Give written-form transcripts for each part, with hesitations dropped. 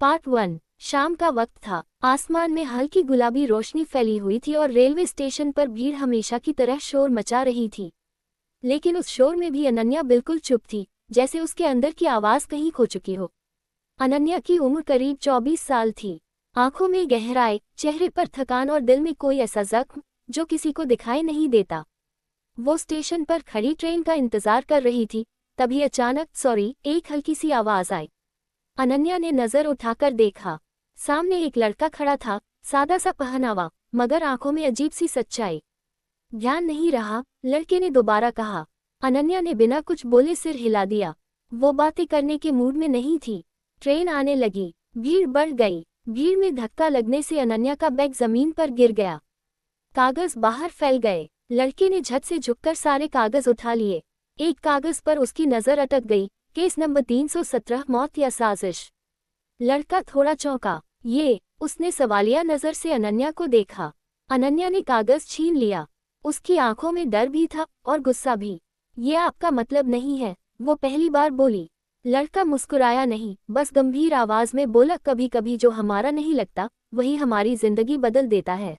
Part 1। शाम का वक्त था। आसमान में हल्की गुलाबी रोशनी फैली हुई थी और रेलवे स्टेशन पर भीड़ हमेशा की तरह शोर मचा रही थी। लेकिन उस शोर में भी अनन्या बिल्कुल चुप थी, जैसे उसके अंदर की आवाज़ कहीं खो चुकी हो। अनन्या की उम्र करीब 24 साल थी। आंखों में गहराई, चेहरे पर थकान और दिल में कोई ऐसा जख्म जो किसी को दिखाई नहीं देता। वो स्टेशन पर खड़ी ट्रेन का इंतजार कर रही थी। तभी अचानक सॉरी एक हल्की सी आवाज़ आई। अनन्या ने नज़र उठाकर देखा। सामने एक लड़का खड़ा था, सादा सा पहनावा, मगर आंखों में अजीब सी सच्चाई। ध्यान नहीं रहा, लड़के ने दोबारा कहा। अनन्या ने बिना कुछ बोले सिर हिला दिया। वो बातें करने के मूड में नहीं थी। ट्रेन आने लगी, भीड़ बढ़ गई। भीड़ में धक्का लगने से अनन्या का बैग जमीन पर गिर गया। कागज बाहर फैल गए। लड़के ने झट से झुककर सारे कागज उठा लिए। एक कागज पर उसकी नज़र अटक गई। केस नंबर 317, मौत या साजिश। लड़का थोड़ा चौंका। ये, उसने सवालिया नज़र से अनन्या को देखा। अनन्या ने कागज छीन लिया। उसकी आंखों में डर भी था और गुस्सा भी। ये आपका मतलब नहीं है, वो पहली बार बोली। लड़का मुस्कुराया नहीं, बस गंभीर आवाज में बोला, कभी कभी जो हमारा नहीं लगता वही हमारी जिंदगी बदल देता है।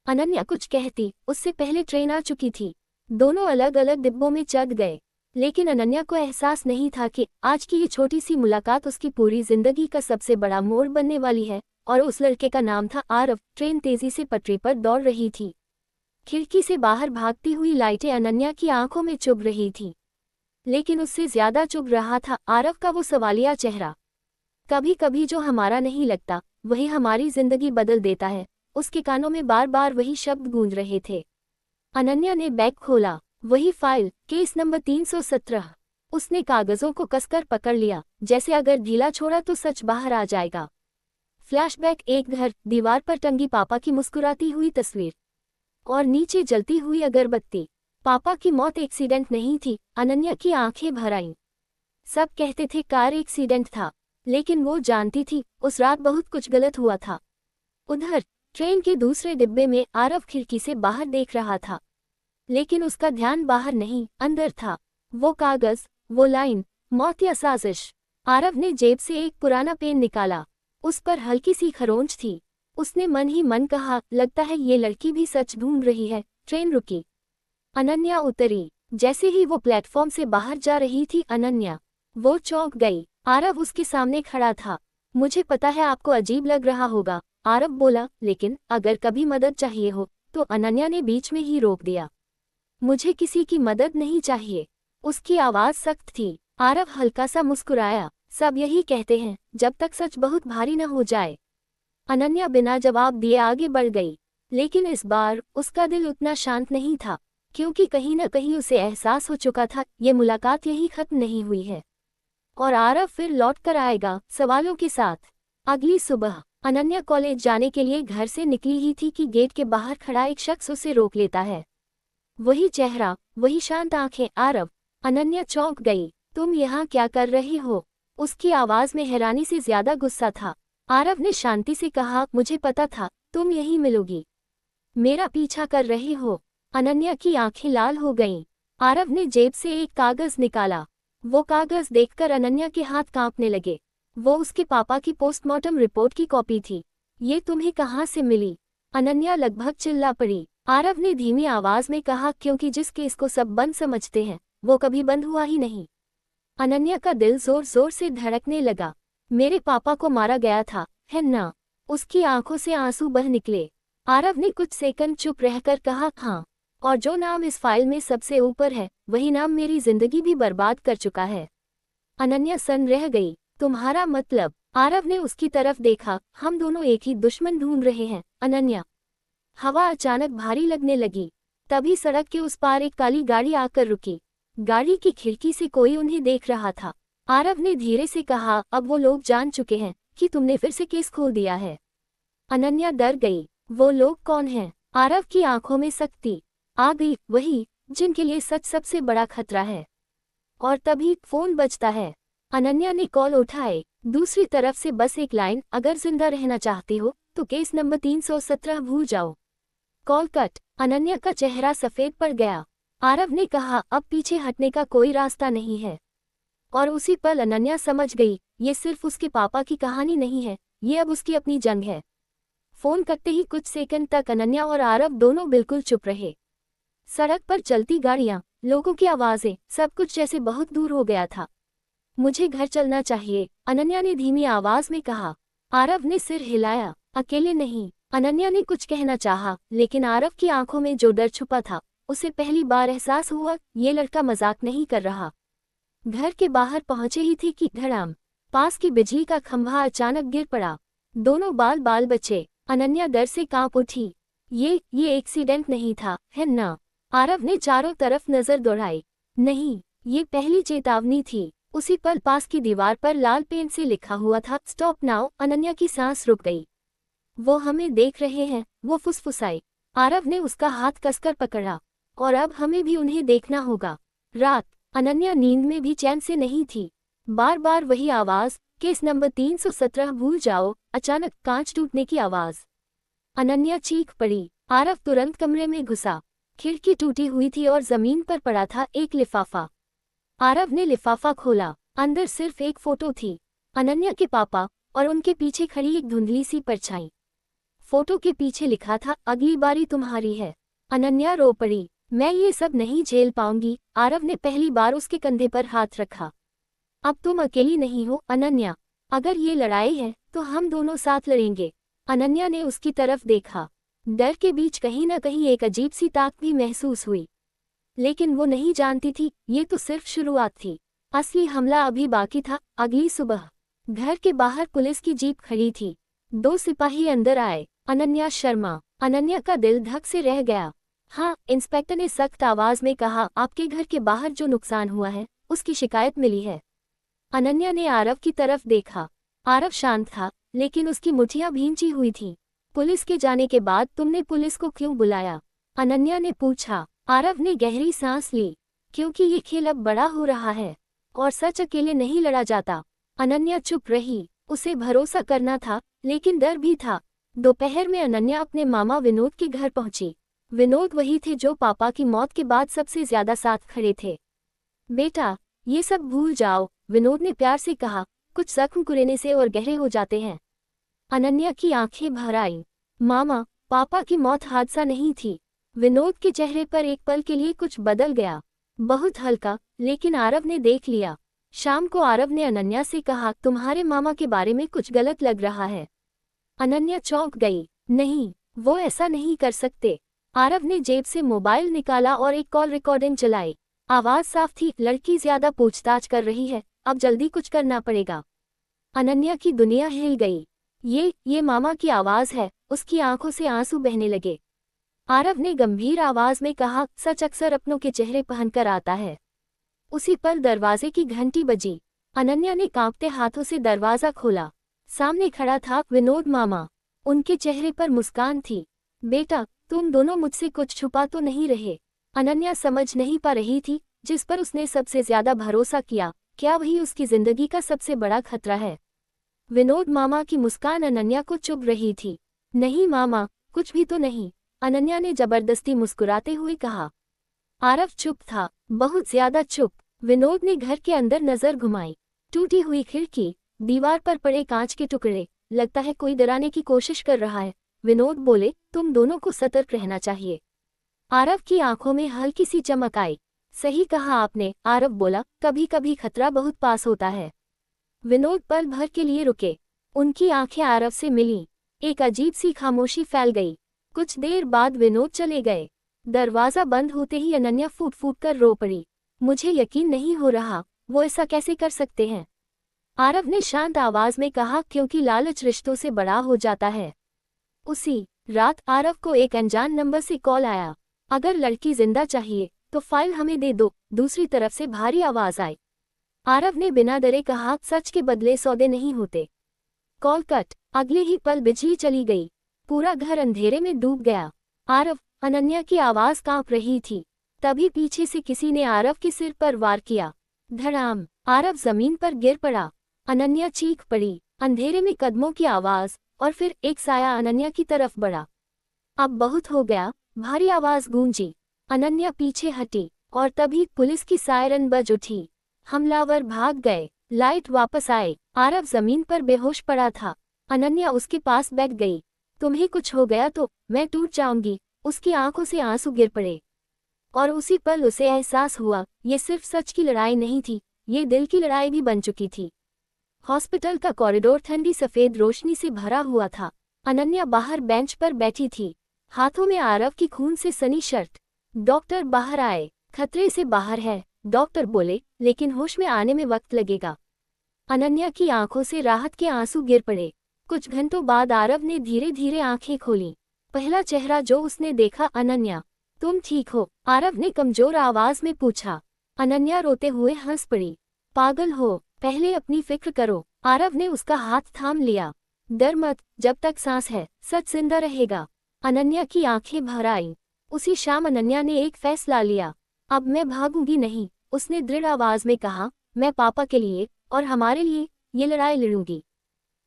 अनन्या कुछ कहती, उससे पहले ट्रेन आ चुकी थी। दोनों अलग अलग डिब्बों में चढ़ गए, लेकिन अनन्या को एहसास नहीं था कि आज की ये छोटी सी मुलाकात उसकी पूरी जिंदगी का सबसे बड़ा मोड़ बनने वाली है। और उस लड़के का नाम था आरव। ट्रेन तेजी से पटरी पर दौड़ रही थी। खिड़की से बाहर भागती हुई लाइटें अनन्या की आंखों में चुभ रही थी, लेकिन उससे ज्यादा चुभ रहा था आरव का वो सवालिया चेहरा। कभी कभी जो हमारा नहीं लगता वही हमारी जिंदगी बदल देता है। उसके कानों में बार बार वही शब्द गूंज रहे थे। अनन्या ने बैग खोला। वही फाइल, केस नंबर 317। उसने कागजों को कसकर पकड़ लिया, जैसे अगर ढीला छोड़ा तो सच बाहर आ जाएगा। फ्लैशबैक, एक घर, दीवार पर टंगी पापा की मुस्कुराती हुई तस्वीर और नीचे जलती हुई अगरबत्ती। पापा की मौत एक्सीडेंट नहीं थी। अनन्या की आंखें भर आईं। सब कहते थे कार एक्सीडेंट था, लेकिन वो जानती थी उस रात बहुत कुछ गलत हुआ था। उधर ट्रेन के दूसरे डिब्बे में आरव खिड़की से बाहर देख रहा था, लेकिन उसका ध्यान बाहर नहीं, अंदर था। वो कागज, वो लाइन, मौत या साजिश। आरव ने जेब से एक पुराना पेन निकाला। उस पर हल्की सी खरोंच थी। उसने मन ही मन कहा, लगता है ये लड़की भी सच ढूंढ रही है। ट्रेन रुकी। अनन्या उतरी। जैसे ही वो प्लेटफॉर्म से बाहर जा रही थी वो चौंक गई। आरव उसके सामने खड़ा था। मुझे पता है आपको अजीब लग रहा होगा, आरव बोला, लेकिन अगर कभी मदद चाहिए हो तो। अनन्या ने बीच में ही रोक दिया। मुझे किसी की मदद नहीं चाहिए। उसकी आवाज़ सख्त थी। आरव हल्का सा मुस्कुराया। सब यही कहते हैं, जब तक सच बहुत भारी न हो जाए। अनन्या बिना जवाब दिए आगे बढ़ गई, लेकिन इस बार उसका दिल उतना शांत नहीं था, क्योंकि कहीं न कहीं उसे एहसास हो चुका था ये मुलाकात यही खत्म नहीं हुई है और आरव फिर लौट कर आएगा, सवालों के साथ। अगली सुबह अनन्या कॉलेज जाने के लिए घर से निकली ही थी कि गेट के बाहर खड़ा एक शख्स उसे रोक लेता है। वही चेहरा, वही शांत आंखें। आरव। अनन्या चौंक गई। तुम यहाँ क्या कर रही हो? उसकी आवाज में हैरानी से ज्यादा गुस्सा था। आरव ने शांति से कहा, मुझे पता था तुम यहीं मिलोगी। मेरा पीछा कर रही हो? अनन्या की आंखें लाल हो गईं। आरव ने जेब से एक कागज निकाला। वो कागज देखकर अनन्या के हाथ कांपने लगे। वो उसके पापा की पोस्टमार्टम रिपोर्ट की कॉपी थी। ये तुम्हें कहाँ से मिली? अनन्या लगभग चिल्ला पड़ी। आरव ने धीमी आवाज में कहा, क्योंकि जिस केस को सब बंद समझते हैं वो कभी बंद हुआ ही नहीं। अनन्या का दिल जोर जोर से धड़कने लगा। मेरे पापा को मारा गया था, है ना? उसकी आंखों से आंसू बह निकले। आरव ने कुछ सेकंड चुप रहकर कहा, हाँ, और जो नाम इस फाइल में सबसे ऊपर है वही नाम मेरी जिंदगी भी बर्बाद कर चुका है। अनन्या सन रह गई। तुम्हारा मतलब? आरव ने उसकी तरफ देखा। हम दोनों एक ही दुश्मन ढूंढ रहे हैं, अनन्या। हवा अचानक भारी लगने लगी। तभी सड़क के उस पार एक काली गाड़ी आकर रुकी। गाड़ी की खिड़की से कोई उन्हें देख रहा था। आरव ने धीरे से कहा, अब वो लोग जान चुके हैं कि तुमने फिर से केस खोल दिया है। अनन्या डर गई। वो लोग कौन हैं? आरव की आंखों में सख्ती आ गई। वही जिनके लिए सच सबसे बड़ा खतरा है। और तभी फोन बजता है। अनन्या ने कॉल उठाए। दूसरी तरफ से बस एक लाइन, अगर जिंदा रहना चाहते हो तो केस नंबर 317 भूल जाओ। Call cut. अनन्या का चेहरा सफेद पड़ गया। आरव ने कहा, अब पीछे हटने का कोई रास्ता नहीं है। और उसी पल अनन्या समझ गई, ये सिर्फ उसके पापा की कहानी नहीं है, ये अब उसकी अपनी जंग है। फोन करते ही कुछ सेकंड तक अनन्या और आरव दोनों बिल्कुल चुप रहे। सड़क पर चलती गाड़ियां, लोगों की आवाजें, सब कुछ जैसे बहुत दूर हो गया था। मुझे घर चलना चाहिए, अनन्या ने धीमी आवाज में कहा। आरव ने सिर हिलाया। अकेले नहीं। अनन्या ने कुछ कहना चाहा, लेकिन आरव की आंखों में जो डर छुपा था, उसे पहली बार एहसास हुआ ये लड़का मजाक नहीं कर रहा। घर के बाहर पहुंचे ही थे कि धड़ाम, पास की बिजली का खंभा अचानक गिर पड़ा। दोनों बाल बाल बचे। अनन्या डर से कांप उठी। ये एक्सीडेंट नहीं था, है ना? आरव ने चारों तरफ नजर दौड़ाई। नहीं, ये पहली चेतावनी थी। उसी पल पास की दीवार पर लाल पेन से लिखा हुआ था, स्टॉप नाउ। अनन्या की सांस रुक गई। वो हमें देख रहे हैं, वो फुसफुसाई। आरव ने उसका हाथ कसकर पकड़ा। और अब हमें भी उन्हें देखना होगा। रात। अनन्या नींद में भी चैन से नहीं थी। बार बार वही आवाज, केस नंबर 317 भूल जाओ। अचानक कांच टूटने की आवाज। अनन्या चीख पड़ी। आरव तुरंत कमरे में घुसा। खिड़की टूटी हुई थी और जमीन पर पड़ा था एक लिफाफा। आरव ने लिफाफा खोला। अंदर सिर्फ एक फोटो थी, अनन्या के पापा और उनके पीछे खड़ी एक धुंधली सी परछाई। फोटो के पीछे लिखा था, अगली बारी तुम्हारी है। अनन्या रो पड़ी। मैं ये सब नहीं झेल पाऊंगी। आरव ने पहली बार उसके कंधे पर हाथ रखा। अब तुम अकेली नहीं हो अनन्या। अगर ये लड़ाई है तो हम दोनों साथ लड़ेंगे। अनन्या ने उसकी तरफ देखा। डर के बीच कहीं न कहीं एक अजीब सी ताक भी महसूस हुई। लेकिन वो नहीं जानती थी, ये तो सिर्फ शुरुआत थी। असली हमला अभी बाकी था। अगली सुबह घर के बाहर पुलिस की जीप खड़ी थी। 2 सिपाही अंदर आए। अनन्या शर्मा। अनन्या का दिल धक से रह गया। हाँ, इंस्पेक्टर ने सख्त आवाज में कहा, आपके घर के बाहर जो नुकसान हुआ है उसकी शिकायत मिली है। अनन्या ने आरव की तरफ देखा। आरव शांत था, लेकिन उसकी मुठियां भींची हुई थीं। पुलिस के जाने के बाद तुमने पुलिस को क्यों बुलाया? अनन्या ने पूछा। आरव ने गहरी सांस ली। क्योंकि ये खेल अब बड़ा हो रहा है और सच अकेले नहीं लड़ा जाता। अनन्या चुप रही। उसे भरोसा करना था, लेकिन डर भी था। दोपहर में अनन्या अपने मामा विनोद के घर पहुंची। विनोद वही थे जो पापा की मौत के बाद सबसे ज्यादा साथ खड़े थे। बेटा, ये सब भूल जाओ, विनोद ने प्यार से कहा। कुछ जख्म कुरेने से और गहरे हो जाते हैं। अनन्या की आंखें भर आईं। मामा, पापा की मौत हादसा नहीं थी। विनोद के चेहरे पर एक पल के लिए कुछ बदल गया, बहुत हल्का, लेकिन आरव ने देख लिया। शाम को आरव ने अनन्या से कहा, तुम्हारे मामा के बारे में कुछ गलत लग रहा है। अनन्या चौंक गई। नहीं, वो ऐसा नहीं कर सकते। आरव ने जेब से मोबाइल निकाला और एक कॉल रिकॉर्डिंग चलाई। आवाज साफ थी, लड़की ज्यादा पूछताछ कर रही है, अब जल्दी कुछ करना पड़ेगा। अनन्या की दुनिया हिल गई। ये मामा की आवाज है। उसकी आंखों से आंसू बहने लगे। आरव ने गंभीर आवाज में कहा, सच अक्सर अपनों के चेहरे पहनकर आता है। उसी पल दरवाजे की घंटी बजी। अनन्या ने कांपते हाथों से दरवाजा खोला। सामने खड़ा था विनोद मामा। उनके चेहरे पर मुस्कान थी। बेटा, तुम दोनों मुझसे कुछ छुपा तो नहीं रहे? अनन्या समझ नहीं पा रही थी, जिस पर उसने सबसे ज्यादा भरोसा किया, क्या वही उसकी जिंदगी का सबसे बड़ा खतरा है? विनोद मामा की मुस्कान अनन्या को चुभ रही थी। नहीं मामा, कुछ भी तो नहीं, अनन्या ने जबरदस्ती मुस्कुराते हुए कहा। आरव चुप था, बहुत ज्यादा चुप। विनोद ने घर के अंदर नजर घुमाई। टूटी हुई खिड़की, दीवार पर पड़े कांच के टुकड़े, लगता है कोई डराने की कोशिश कर रहा है। विनोद बोले, तुम दोनों को सतर्क रहना चाहिए। आरव की आंखों में हल्की सी चमक आई। सही कहा आपने, आरव बोला, कभी कभी खतरा बहुत पास होता है। विनोद पल भर के लिए रुके। उनकी आंखें आरव से मिलीं। एक अजीब सी खामोशी फैल गई। कुछ देर बाद विनोद चले गए। दरवाजा बंद होते ही अनन्या फूट फूट कर रो पड़ी। मुझे यकीन नहीं हो रहा, वो ऐसा कैसे कर सकते हैं? आरव ने शांत आवाज में कहा, क्योंकि लालच रिश्तों से बड़ा हो जाता है। उसी रात आरव को एक अनजान नंबर से कॉल आया। अगर लड़की जिंदा चाहिए तो फाइल हमें दे दो। दूसरी तरफ से भारी आवाज आई। आरव ने बिना डरे कहा, सच के बदले सौदे नहीं होते। Call cut. अगले ही पल बिजली चली गई। पूरा घर अंधेरे में डूब गया। आरव, अनन्या की आवाज कांप रही थी। तभी पीछे से किसी ने आरव के सिर पर वार किया। धड़ाम। आरव जमीन पर गिर पड़ा। अनन्या चीख पड़ी। अंधेरे में कदमों की आवाज, और फिर एक साया अनन्या की तरफ बढ़ा। अब बहुत हो गया, भारी आवाज गूंजी। अनन्या पीछे हटी, और तभी पुलिस की सायरन बज उठी। हमलावर भाग गए। लाइट वापस आए। आरव जमीन पर बेहोश पड़ा था। अनन्या उसके पास बैठ गई। तुम्हें कुछ हो गया तो मैं टूट जाऊंगी। उसकी आंखों से आंसू गिर पड़े और उसी पल उसे एहसास हुआ ये सिर्फ सच की लड़ाई नहीं थी, ये दिल की लड़ाई भी बन चुकी थी। हॉस्पिटल का कॉरिडोर ठंडी सफेद रोशनी से भरा हुआ था। अनन्या बाहर बेंच पर बैठी थी, हाथों में आरव की खून से सनी शर्ट। डॉक्टर बाहर आए। खतरे से बाहर है, डॉक्टर बोले, लेकिन होश में आने में वक्त लगेगा। अनन्या की आंखों से राहत के आंसू गिर पड़े। कुछ घंटों बाद आरव ने धीरे धीरे आंखें खोलीं। पहला चेहरा जो उसने देखा, अनन्या, तुम ठीक हो? आरव ने कमजोर आवाज में पूछा। अनन्या रोते हुए हंस पड़ी। पागल हो, पहले अपनी फिक्र करो। आरव ने उसका हाथ थाम लिया। डर मत, जब तक सांस है सच जिंदा रहेगा। अनन्या की आंखें भर आईं। उसी शाम अनन्या ने एक फैसला लिया। अब मैं भागूंगी नहीं, उसने दृढ़ आवाज में कहा। मैं पापा के लिए और हमारे लिए ये लड़ाई लड़ूंगी।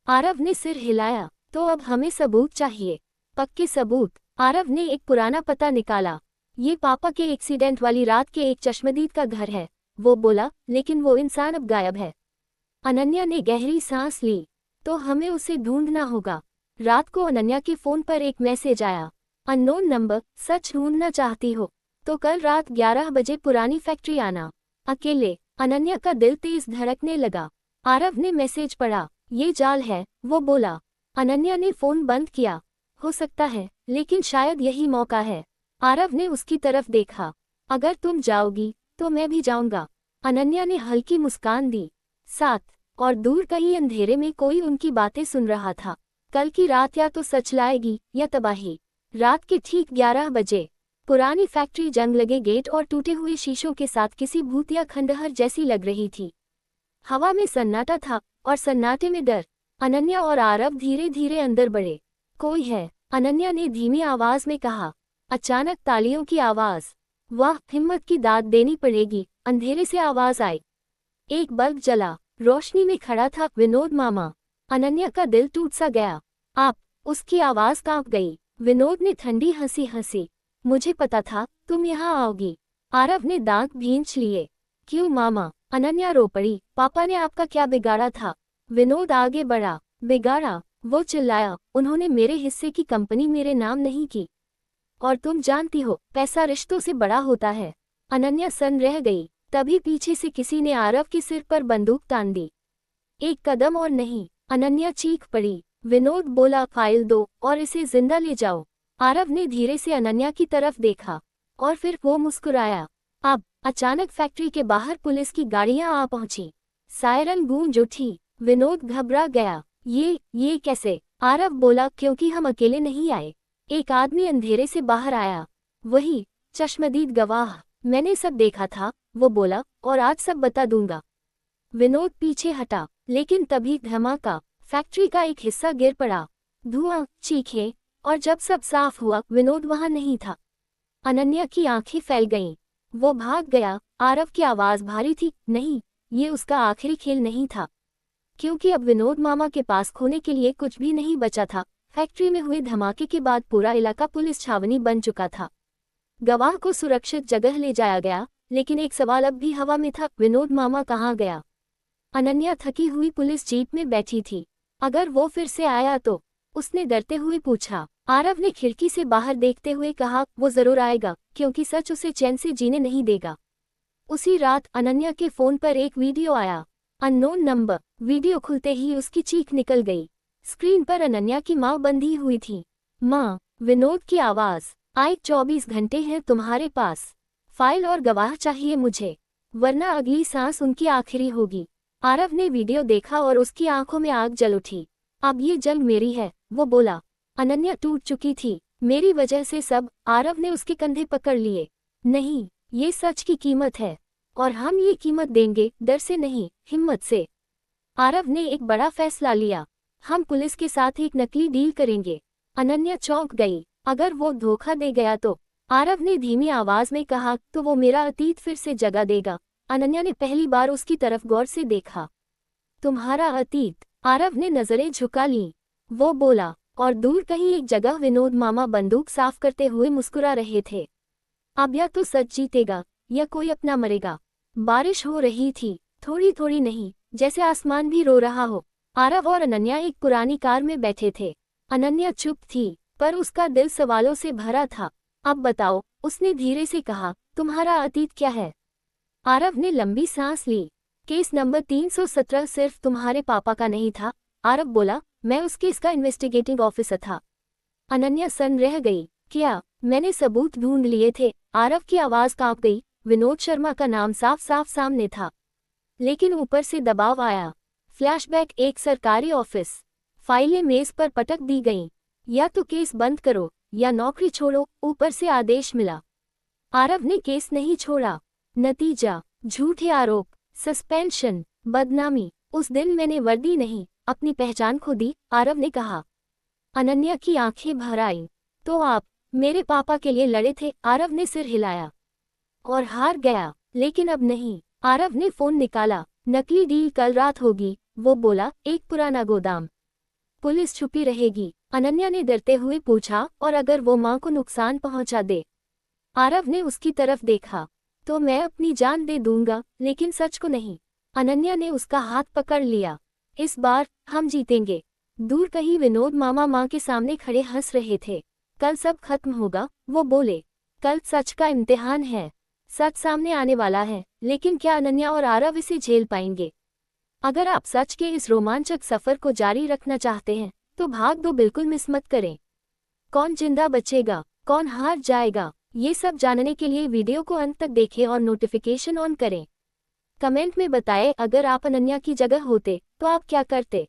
आरव ने सिर हिलाया। तो अब हमें सबूत चाहिए, पक्के सबूत। आरव ने एक पुराना पता निकाला। ये पापा के एक्सीडेंट वाली रात के एक चश्मदीद का घर है, वो बोला, लेकिन वो इंसान अब गायब है। अनन्या ने गहरी सांस ली। तो हमें उसे ढूंढना होगा। रात को अनन्या के फोन पर एक मैसेज आया। अननोन नंबर, सच ढूंढना चाहती हो तो कल रात 11 बजे पुरानी फैक्ट्री आना, अकेले। अनन्या का दिल तेज धड़कने लगा। आरव ने मैसेज पढ़ा। ये जाल है, वो बोला। अनन्या ने फोन बंद किया। हो सकता है, लेकिन शायद यही मौका है। आरव ने उसकी तरफ देखा। अगर तुम जाओगी तो मैं भी जाऊंगा। अनन्या ने हल्की मुस्कान दी। साथ और दूर कहीं अंधेरे में कोई उनकी बातें सुन रहा था। कल की रात या तो सच लाएगी या तबाही। रात के ठीक 11 बजे पुरानी फैक्ट्री जंग लगे गेट और टूटे हुए शीशों के साथ किसी भूतिया खंडहर जैसी लग रही थी। हवा में सन्नाटा था और सन्नाटे में डर। अनन्या और आरव धीरे धीरे अंदर बढ़े। कोई है, अनन्या ने धीमी आवाज में कहा। अचानक तालियों की आवाज। वाह, हिम्मत की दाद देनी पड़ेगी। अंधेरे से आवाज आई। एक बल्ब जला। रोशनी में खड़ा था विनोद मामा। अनन्या का दिल टूट सा गया। आप, उसकी आवाज कांप गई। विनोद ने ठंडी हंसी हंसी। मुझे पता था तुम यहाँ आओगी। आरव ने दांत भींच लिए। क्यों मामा? अनन्या रो पड़ी। पापा ने आपका क्या बिगाड़ा था? विनोद आगे बढ़ा। बिगाड़ा? वो चिल्लाया, उन्होंने मेरे हिस्से की कंपनी मेरे नाम नहीं की। और तुम जानती हो, पैसा रिश्तों से बड़ा होता है। अनन्या सन्न रह गई। तभी पीछे से किसी ने आरव के सिर पर बंदूक तान दी। एक कदम और नहीं। अनन्या चीख पड़ी। विनोद बोला, फाइल दो और इसे जिंदा ले जाओ। आरव ने धीरे से अनन्या की तरफ देखा और फिर वो मुस्कुराया। अब अचानक फैक्ट्री के बाहर पुलिस की गाड़ियां आ पहुंची। सायरन गूंज उठी। विनोद घबरा गया। ये कैसे? आरव बोला, क्योंकि हम अकेले नहीं आए। एक आदमी अंधेरे से बाहर आया। वही चश्मदीद गवाह। मैंने सब देखा था, वो बोला, और आज सब बता दूंगा। विनोद पीछे हटा, लेकिन तभी धमाका। फैक्ट्री का एक हिस्सा गिर पड़ा। धुआं, चीखें, और जब सब साफ हुआ, विनोद वहां नहीं था। अनन्या की आंखें फैल गईं। वो भाग गया। आरव की आवाज भारी थी। नहीं, ये उसका आखिरी खेल नहीं था, क्योंकि अब विनोद मामा के पास खोने के लिए कुछ भी नहीं बचा था। फैक्ट्री में हुए धमाके के बाद पूरा इलाका पुलिस छावनी बन चुका था। गवाह को सुरक्षित जगह ले जाया गया, लेकिन एक सवाल अब भी हवा में था, विनोद मामा कहाँ गया? अनन्या थकी हुई पुलिस जीप में बैठी थी। अगर वो फिर से आया तो? उसने डरते हुए पूछा। आरव ने खिड़की से बाहर देखते हुए कहा, वो जरूर आएगा, क्योंकि सच उसे चैन से जीने नहीं देगा। उसी रात अनन्या के फोन पर एक वीडियो आया। Unknown number. वीडियो खुलते ही उसकी चीख निकल गई। स्क्रीन पर अनन्या की माँ बंधी हुई थी। माँ, विनोद की आवाज। आए 24 घंटे हैं तुम्हारे पास। फाइल और गवाह चाहिए मुझे, वरना अगली सांस उनकी आखिरी होगी। आरव ने वीडियो देखा और उसकी आंखों में आग जल उठी। अब ये जंग मेरी है, वो बोला। अनन्या टूट चुकी थी। मेरी वजह से सब। आरव ने उसके कंधे पकड़ लिए। नहीं, ये सच की कीमत है, और हम ये कीमत देंगे, डर से नहीं, हिम्मत से। आरव ने एक बड़ा फैसला लिया। हम पुलिस के साथ एक नकली डील करेंगे। अनन्या चौंक गई। अगर वो धोखा दे गया तो? आरव ने धीमी आवाज में कहा, तो वो मेरा अतीत फिर से जगा देगा। अनन्या ने पहली बार उसकी तरफ गौर से देखा। तुम्हारा अतीत? आरव ने नजरें झुका लीं। वो बोला, और दूर कहीं एक जगह विनोद मामा बंदूक साफ करते हुए मुस्कुरा रहे थे। अब या तो सच जीतेगा या कोई अपना मरेगा। बारिश हो रही थी, थोड़ी थोड़ी नहीं, जैसे आसमान भी रो रहा हो। आरव और अनन्या एक पुरानी कार में बैठे थे। अनन्या चुप थी, पर उसका दिल सवालों से भरा था। अब बताओ, उसने धीरे से कहा, तुम्हारा अतीत क्या है? आरव ने लंबी सांस ली। केस नंबर 317 सिर्फ तुम्हारे पापा का नहीं था, आरव बोला, मैं उस केस का इन्वेस्टिगेटिंग ऑफिसर था। अनन्या सन रह गई। क्या? मैंने सबूत ढूंढ लिए थे। आरव की आवाज कांप गई। विनोद शर्मा का नाम साफ साफ सामने था, लेकिन ऊपर से दबाव आया। फ्लैशबैक, एक सरकारी ऑफिस। फाइलें मेज पर पटक दी गईं। या तो केस बंद करो या नौकरी छोड़ो, ऊपर से आदेश मिला। आरव ने केस नहीं छोड़ा। नतीजा, झूठे आरोप, सस्पेंशन, बदनामी। उस दिन मैंने वर्दी नहीं, अपनी पहचान खो दी, आरव ने कहा। अनन्या की आंखें भर आईं। तो आप मेरे पापा के लिए लड़े थे? आरव ने सिर हिलाया। और हार गया, लेकिन अब नहीं। आरव ने फोन निकाला। नकली डील कल रात होगी, वो बोला, एक पुराना गोदाम। पुलिस छुपी रहेगी? अनन्या ने डरते हुए पूछा, और अगर वो मां को नुकसान पहुंचा दे? आरव ने उसकी तरफ देखा। तो मैं अपनी जान दे दूंगा, लेकिन सच को नहीं। अनन्या ने उसका हाथ पकड़ लिया। इस बार हम जीतेंगे। दूर कहीं विनोद मामा मां के सामने खड़े हंस रहे थे। कल सब खत्म होगा, वो बोले। कल सच का इम्तिहान है। सच सामने आने वाला है, लेकिन क्या अनन्या और आरव इसे झेल पाएंगे? अगर आप सच के इस रोमांचक सफर को जारी रखना चाहते हैं, तो भाग दो बिल्कुल मिस मत करें। कौन जिंदा बचेगा, कौन हार जाएगा, ये सब जानने के लिए वीडियो को अंत तक देखें और नोटिफिकेशन ऑन करें। कमेंट में बताएं, अगर आप अनन्या की जगह होते तो आप क्या करते।